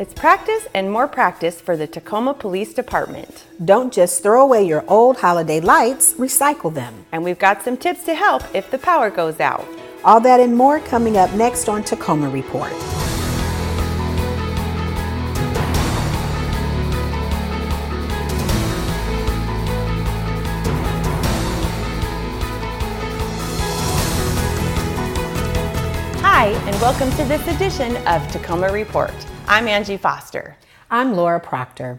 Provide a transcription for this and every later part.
It's practice and more practice for the Tacoma Police Department. Don't just throw away your old holiday lights, recycle them. And we've got some tips to help if the power goes out. All that and more coming up next on Tacoma Report. Hi, and welcome to this edition of Tacoma Report. I'm Angie Foster. I'm Laura Proctor.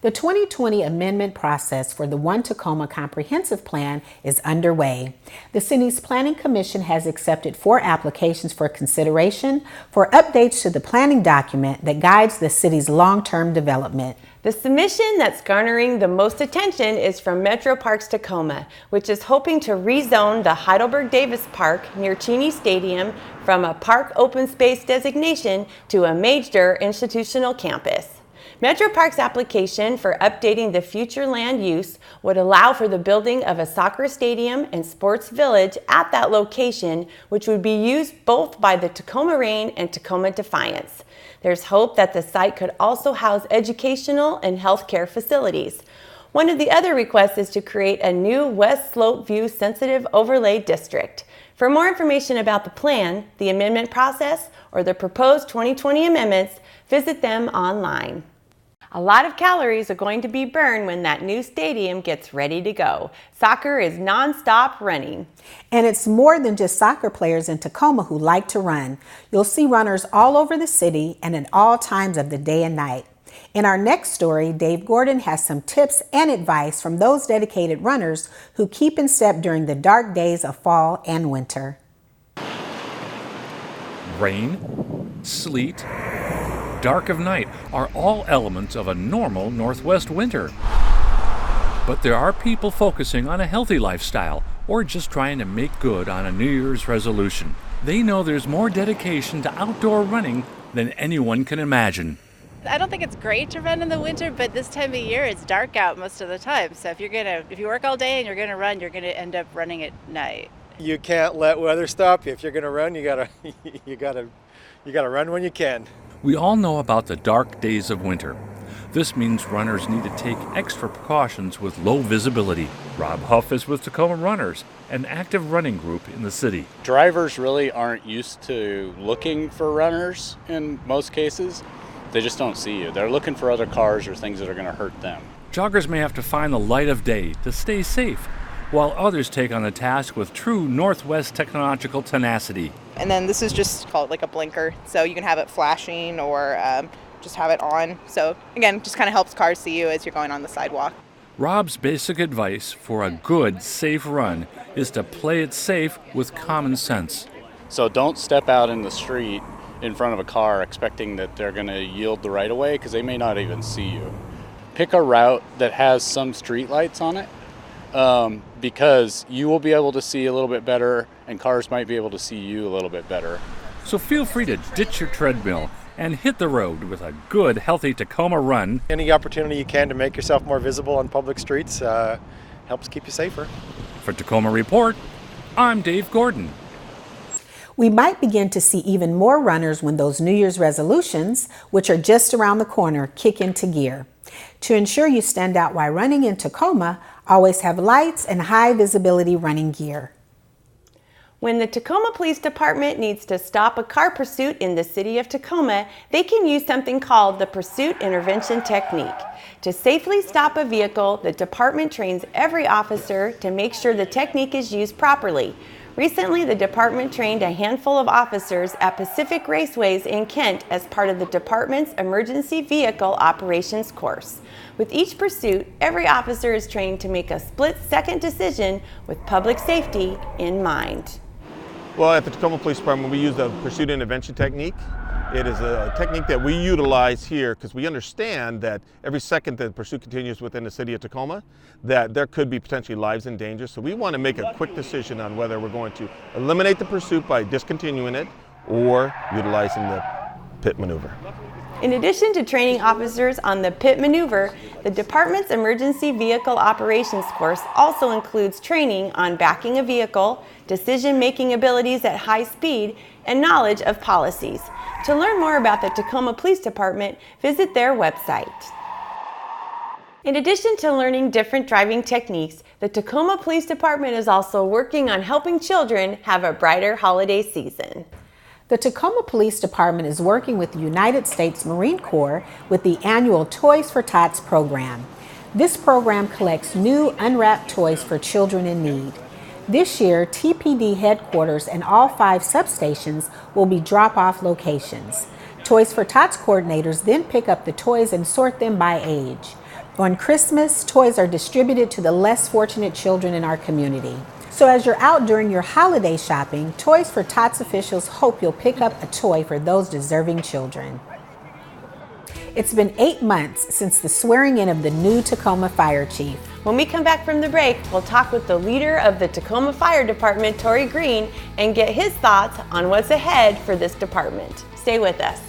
The 2020 amendment process for the One Tacoma Comprehensive Plan is underway. The city's Planning Commission has accepted 4 applications for consideration for updates to the planning document that guides the city's long-term development. The submission that's garnering the most attention is from Metro Parks Tacoma, which is hoping to rezone the Heidelberg Davis Park near Cheney Stadium from a park open space designation to a major institutional campus. Metro Parks' application for updating the future land use would allow for the building of a soccer stadium and sports village at that location, which would be used both by the Tacoma Reign and Tacoma Defiance. There's hope that the site could also house educational and healthcare facilities. One of the other requests is to create a new West Slope View Sensitive Overlay District. For more information about the plan, the amendment process, or the proposed 2020 amendments, visit them online. A lot of calories are going to be burned when that new stadium gets ready to go. Soccer is non-stop running. And it's more than just soccer players in Tacoma who like to run. You'll see runners all over the city and at all times of the day and night. In our next story, Dave Gordon has some tips and advice from those dedicated runners who keep in step during the dark days of fall and winter. Rain, sleet, dark of night are all elements of a normal Northwest winter. But there are people focusing on a healthy lifestyle or just trying to make good on a New Year's resolution. They know there's more dedication to outdoor running than anyone can imagine. I don't think it's great to run in the winter, but this time of year it's dark out most of the time. So if you work all day and you're gonna run, you're gonna end up running at night. You can't let weather stop you. If you're gonna run, you gotta run when you can. We all know about the dark days of winter. This means runners need to take extra precautions with low visibility. Rob Huff is with Tacoma Runners, an active running group in the city. Drivers really aren't used to looking for runners in most cases. They just don't see you. They're looking for other cars or things that are going to hurt them. Joggers may have to find the light of day to stay safe, while others take on the task with true Northwest technological tenacity. And then this is just called like a blinker, so you can have it flashing or just have it on. So again, just kind of helps cars see you as you're going on the sidewalk. Rob's basic advice for a good, safe run is to play it safe with common sense. So don't step out in the street in front of a car expecting that they're going to yield the right of way because they may not even see you. Pick a route that has some street lights on it. Because you will be able to see a little bit better and cars might be able to see you a little bit better. So feel free to ditch your treadmill and hit the road with a good, healthy Tacoma run. Any opportunity you can to make yourself more visible on public streets helps keep you safer. For Tacoma Report, I'm Dave Gordon. We might begin to see even more runners when those New Year's resolutions, which are just around the corner, kick into gear. To ensure you stand out while running in Tacoma, always have lights and high visibility running gear. When the Tacoma Police Department needs to stop a car pursuit in the city of Tacoma, they can use something called the Pursuit Intervention Technique. To safely stop a vehicle, the department trains every officer to make sure the technique is used properly. Recently, the department trained a handful of officers at Pacific Raceways in Kent as part of the department's emergency vehicle operations course. With each pursuit, every officer is trained to make a split-second decision with public safety in mind. Well, at the Tacoma Police Department, we use the Pursuit Intervention Technique. It is a technique that we utilize here because we understand that every second that the pursuit continues within the city of Tacoma, that there could be potentially lives in danger. So we want to make a quick decision on whether we're going to eliminate the pursuit by discontinuing it or utilizing the pit maneuver. In addition to training officers on the pit maneuver, the department's emergency vehicle operations course also includes training on backing a vehicle, decision-making abilities at high speed, and knowledge of policies. To learn more about the Tacoma Police Department, visit their website. In addition to learning different driving techniques, the Tacoma Police Department is also working on helping children have a brighter holiday season. The Tacoma Police Department is working with the United States Marine Corps with the annual Toys for Tots program. This program collects new unwrapped toys for children in need. This year, TPD headquarters and all 5 substations will be drop-off locations. Toys for Tots coordinators then pick up the toys and sort them by age. On Christmas, toys are distributed to the less fortunate children in our community. So as you're out during your holiday shopping, Toys for Tots officials hope you'll pick up a toy for those deserving children. It's been 8 months since the swearing in of the new Tacoma Fire Chief. When we come back from the break, we'll talk with the leader of the Tacoma Fire Department, Tori Green, and get his thoughts on what's ahead for this department. Stay with us.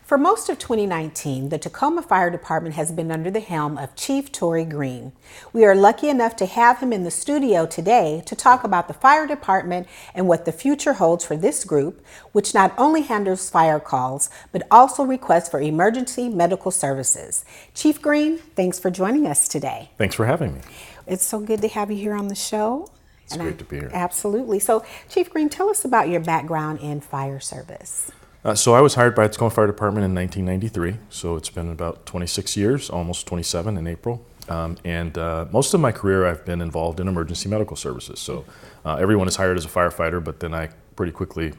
For most of 2019, the Tacoma Fire Department has been under the helm of Chief Tori Green. We are lucky enough to have him in the studio today to talk about the fire department and what the future holds for this group, which not only handles fire calls, but also requests for emergency medical services. Chief Green, thanks for joining us today. Thanks for having me. It's so good to have you here on the show. It's great to be here. Absolutely. So, Chief Green, tell us about your background in fire service. So I was hired by the Tacoma Fire Department in 1993, so it's been about 26 years, almost 27 in April. Most of my career I've been involved in emergency medical services. So everyone is hired as a firefighter, but then I pretty quickly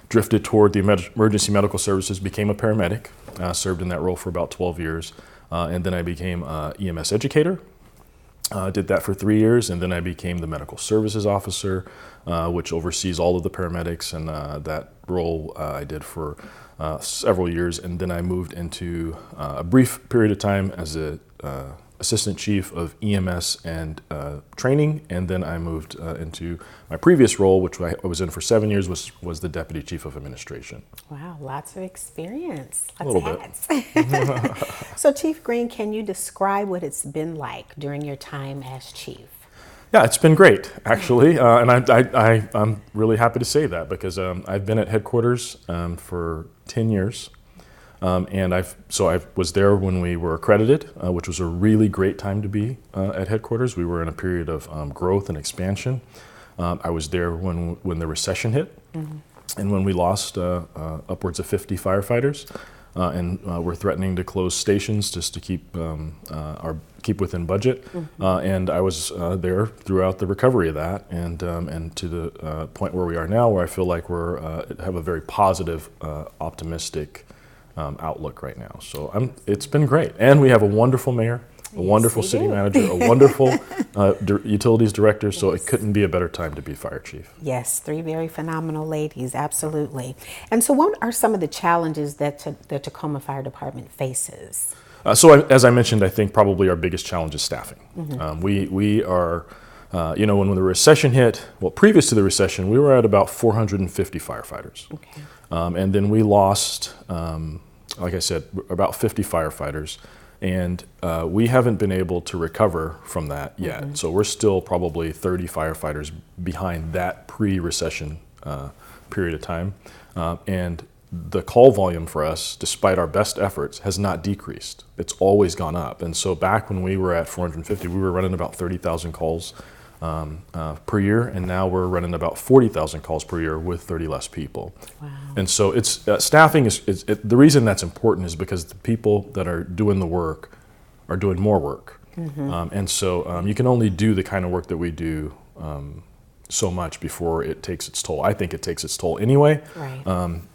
drifted toward the emergency medical services, became a paramedic, served in that role for about 12 years, and then I became an EMS educator. Did that for 3 years, and then I became the medical services officer, which oversees all of the paramedics, and that role I did for several years, and then I moved into a brief period of time as a assistant chief of EMS and training, and then I moved into my previous role, which I was in for 7 years, was the deputy chief of administration. Wow, lots of experience. A little bit. So Chief Green, can you describe what it's been like during your time as chief? Yeah, it's been great, actually, and I'm really happy to say that because I've been at headquarters for 10 years. And I was there when we were accredited, which was a really great time to be at headquarters. We were in a period of growth and expansion. I was there when the recession hit, and when we lost upwards of 50 firefighters, and we're threatening to close stations just to keep within budget. And I was there throughout the recovery of that, and to the point where we are now, where I feel like have a very positive, optimistic outlook right now. So it's been great. And we have a wonderful mayor, a wonderful city manager, a wonderful utilities director, so it couldn't be a better time to be fire chief. Yes, 3 very phenomenal ladies, absolutely. And so what are some of the challenges that the Tacoma Fire Department faces? So as I mentioned, I think probably our biggest challenge is staffing. We are, when the recession hit, well, previous to the recession, we were at about 450 firefighters. Okay. And then we lost, like I said, about 50 firefighters, and we haven't been able to recover from that yet. So we're still probably 30 firefighters behind that pre-recession period of time. And the call volume for us, despite our best efforts, has not decreased. It's always gone up. And so back when we were at 450, we were running about 30,000 calls per year, and now we're running about 40,000 calls per year with 30 less people. Wow. And so it's staffing is the reason that's important is because the people that are doing the work are doing more work. And so you can only do the kind of work that we do so much before it takes its toll. I think it takes its toll anyway. Right.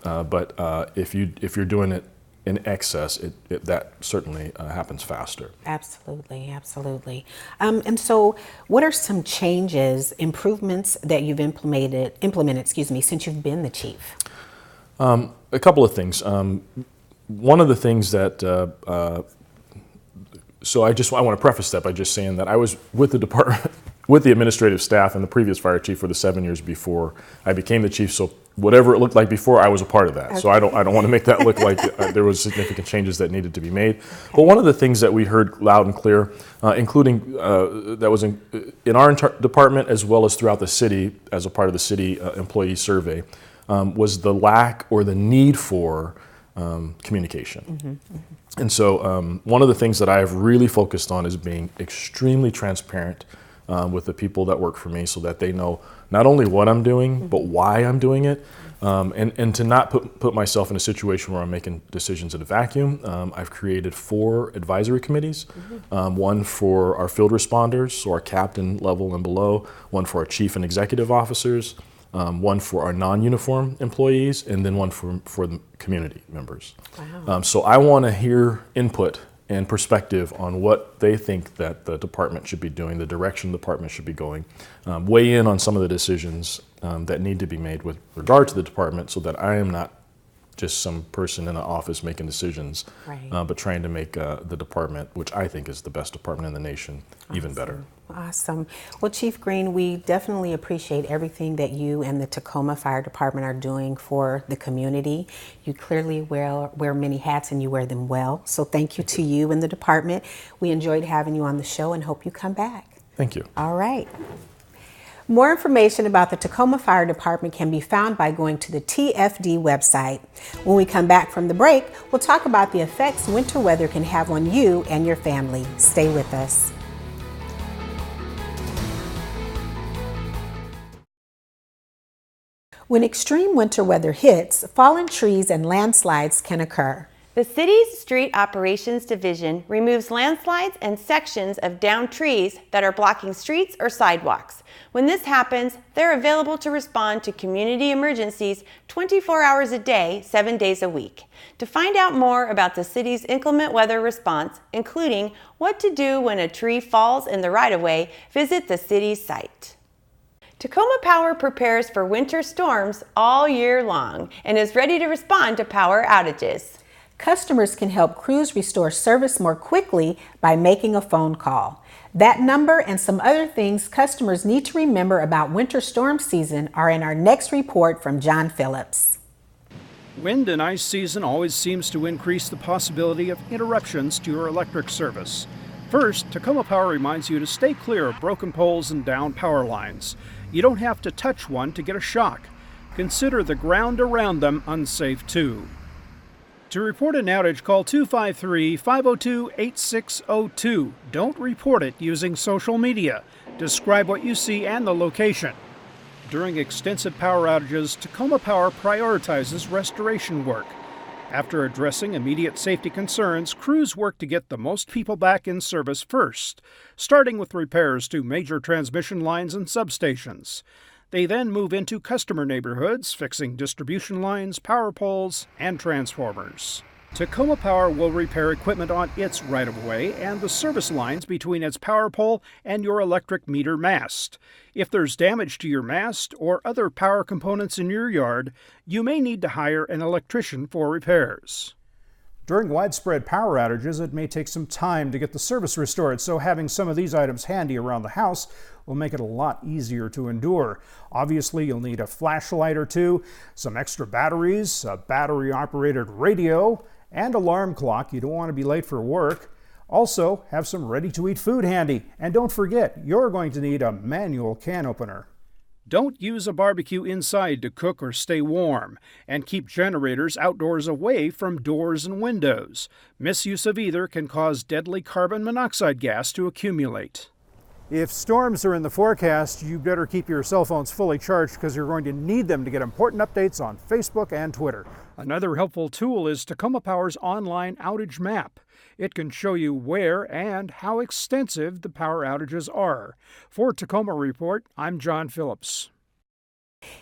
But if you're doing it in excess, that certainly happens faster. Absolutely, absolutely. And so what are some changes, improvements that you've implemented, since you've been the chief? A couple of things. One of the things that, I want to preface that by just saying that I was with the department with the administrative staff and the previous fire chief for the 7 years before I became the chief. So whatever it looked like before, I was a part of that. Okay. So I don't want to make that look like there was significant changes that needed to be made. But one of the things that we heard loud and clear, including that was in our department as well as throughout the city as a part of the city employee survey, was the lack or the need for communication. Mm-hmm, mm-hmm. And so one of the things that I have really focused on is being extremely transparent with the people that work for me so that they know not only what I'm doing, but why I'm doing it, and to not put myself in a situation where I'm making decisions in a vacuum. I've created 4 advisory committees, one for our field responders, so our captain level and below, one for our chief and executive officers, one for our non-uniform employees, and then one for the community members. Wow. So I want to hear input and perspective on what they think that the department should be doing, the direction the department should be going, weigh in on some of the decisions that need to be made with regard to the department so that I am not just some person in an office making decisions, right. But trying to make the department, which I think is the best department in the nation, even better. Awesome. Well, Chief Green, we definitely appreciate everything that you and the Tacoma Fire Department are doing for the community. You clearly wear many hats and you wear them well. So thank you to you and the department. We enjoyed having you on the show and hope you come back. Thank you. All right. More information about the Tacoma Fire Department can be found by going to the TFD website. When we come back from the break, we'll talk about the effects winter weather can have on you and your family. Stay with us. When extreme winter weather hits, fallen trees and landslides can occur. The city's Street Operations Division removes landslides and sections of downed trees that are blocking streets or sidewalks. When this happens, they're available to respond to community emergencies 24 hours a day, 7 days a week. To find out more about the city's inclement weather response, including what to do when a tree falls in the right-of-way, visit the city's site. Tacoma Power prepares for winter storms all year long and is ready to respond to power outages. Customers can help crews restore service more quickly by making a phone call. That number and some other things customers need to remember about winter storm season are in our next report from John Phillips. Wind and ice season always seems to increase the possibility of interruptions to your electric service. First, Tacoma Power reminds you to stay clear of broken poles and down power lines. You don't have to touch one to get a shock. Consider the ground around them unsafe too. To report an outage, call 253-502-8602. Don't report it using social media. Describe what you see and the location. During extensive power outages, Tacoma Power prioritizes restoration work. After addressing immediate safety concerns, crews work to get the most people back in service first, starting with repairs to major transmission lines and substations. They then move into customer neighborhoods, fixing distribution lines, power poles, and transformers. Tacoma Power will repair equipment on its right-of-way and the service lines between its power pole and your electric meter mast. If there's damage to your mast or other power components in your yard, you may need to hire an electrician for repairs. During widespread power outages, it may take some time to get the service restored, so having some of these items handy around the house will make it a lot easier to endure. Obviously, you'll need a flashlight or two, some extra batteries, a battery-operated radio, and alarm clock. You don't want to be late for work. Also, have some ready-to-eat food handy. And don't forget, you're going to need a manual can opener. Don't use a barbecue inside to cook or stay warm, and keep generators outdoors away from doors and windows. Misuse of either can cause deadly carbon monoxide gas to accumulate. If storms are in the forecast, you better keep your cell phones fully charged because you're going to need them to get important updates on Facebook and Twitter. Another helpful tool is Tacoma Power's online outage map. It can show you where and how extensive the power outages are. For Tacoma Report, I'm John Phillips.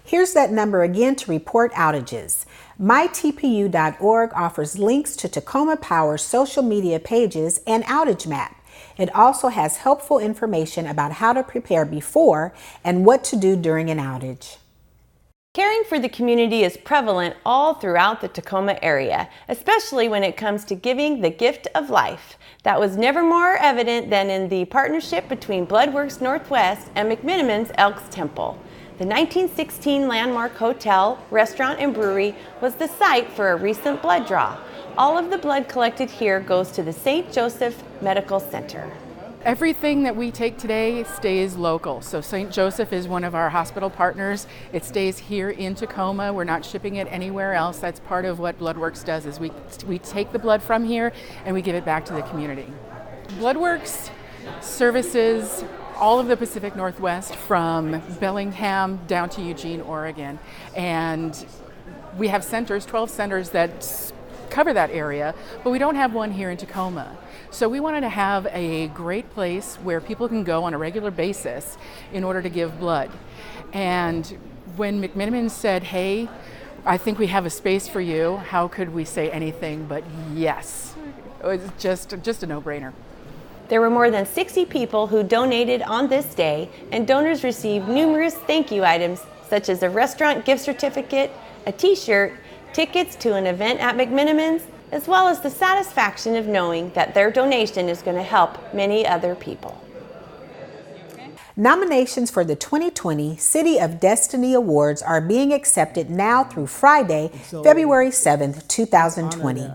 Here's that number again to report outages. mytpu.org offers links to Tacoma Power's social media pages and outage map. It also has helpful information about how to prepare before and what to do during an outage. Caring for the community is prevalent all throughout the Tacoma area, especially when it comes to giving the gift of life. That was never more evident than in the partnership between Bloodworks Northwest and McMenamins Elks Temple. The 1916 landmark hotel, restaurant, and brewery was the site for a recent blood draw. All of the blood collected here goes to the St. Joseph Medical Center. Everything that we take today stays local. So St. Joseph is one of our hospital partners. It stays here in Tacoma. We're not shipping it anywhere else. That's part of what Bloodworks does, is we take the blood from here and we give it back to the community. Bloodworks services all of the Pacific Northwest from Bellingham down to Eugene, Oregon. And we have centers, 12 centers that cover that area, but we don't have one here in Tacoma. So we wanted to have a great place where people can go on a regular basis in order to give blood. And when McMenamins said, hey, I think we have a space for you, how could we say anything but yes? It was just a no-brainer. There were more than 60 people who donated on this day, and donors received numerous thank you items such as a restaurant gift certificate, a t-shirt, tickets to an event at McMenamins, as well as the satisfaction of knowing that their donation is going to help many other people. Nominations for the 2020 City of Destiny Awards are being accepted now through Friday, February 7th, 2020.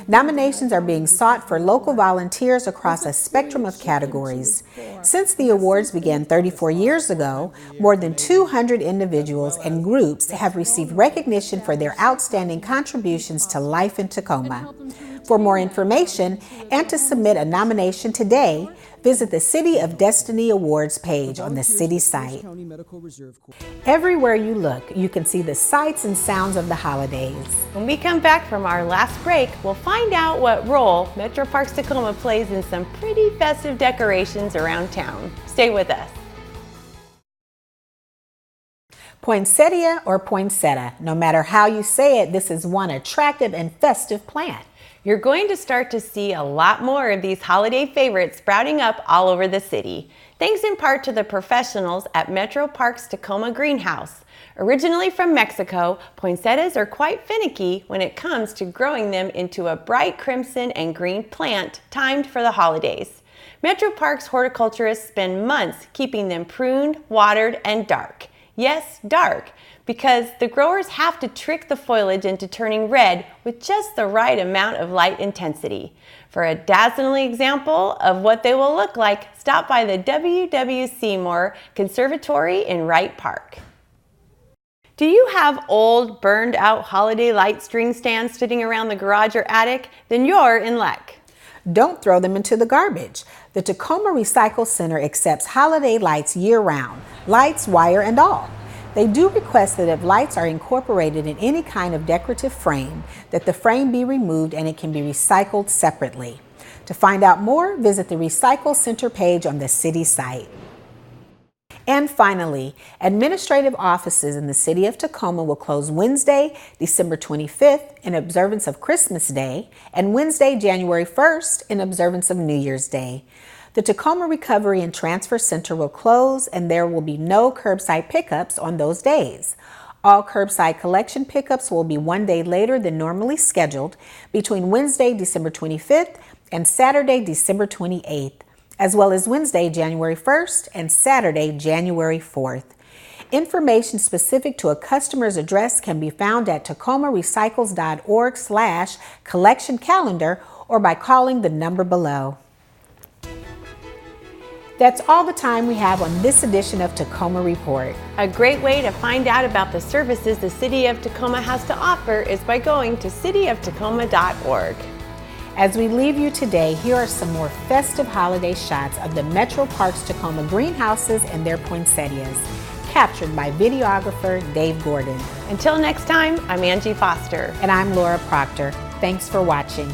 Nominations are being sought for local volunteers across a spectrum of categories. Since the awards began 34 years ago, more than 200 individuals and groups have received recognition for their outstanding contributions to life in Tacoma. For more information and to submit a nomination today, visit the City of Destiny Awards page on the city site. Everywhere you look, you can see the sights and sounds of the holidays. When we come back from our last break, we'll find out what role Metro Parks Tacoma plays in some pretty festive decorations around town. Stay with us. Poinsettia or poinsettia, no matter how you say it, this is one attractive and festive plant. You're going to start to see a lot more of these holiday favorites sprouting up all over the city, thanks in part to the professionals at Metro Parks Tacoma Greenhouse. Originally from Mexico, poinsettias are quite finicky when it comes to growing them into a bright crimson and green plant timed for the holidays. Metro Parks horticulturists spend months keeping them pruned, watered, and dark. Yes, dark, because the growers have to trick the foliage into turning red with just the right amount of light intensity. For a dazzling example of what they will look like, stop by the W.W. Seymour Conservatory in Wright Park. Do you have old, burned out holiday light string stands sitting around the garage or attic? Then you're in luck. Don't throw them into the garbage. The Tacoma Recycle Center accepts holiday lights year-round, lights, wire, and all. They do request that if lights are incorporated in any kind of decorative frame, that the frame be removed and it can be recycled separately. To find out more, visit the Recycle Center page on the city site. And finally, administrative offices in the city of Tacoma will close Wednesday, December 25th in observance of Christmas Day and Wednesday, January 1st in observance of New Year's Day. The Tacoma Recovery and Transfer Center will close and there will be no curbside pickups on those days. All curbside collection pickups will be one day later than normally scheduled between Wednesday, December 25th and Saturday, December 28th. As well as Wednesday, January 1st and Saturday, January 4th. Information specific to a customer's address can be found at tacomarecycles.org/collection calendar or by calling the number below. That's all the time we have on this edition of Tacoma Report. A great way to find out about the services the City of Tacoma has to offer is by going to cityoftacoma.org. As we leave you today, here are some more festive holiday shots of the Metro Parks Tacoma greenhouses and their poinsettias, captured by videographer Dave Gordon. Until next time, I'm Angie Foster. And I'm Laura Proctor. Thanks for watching.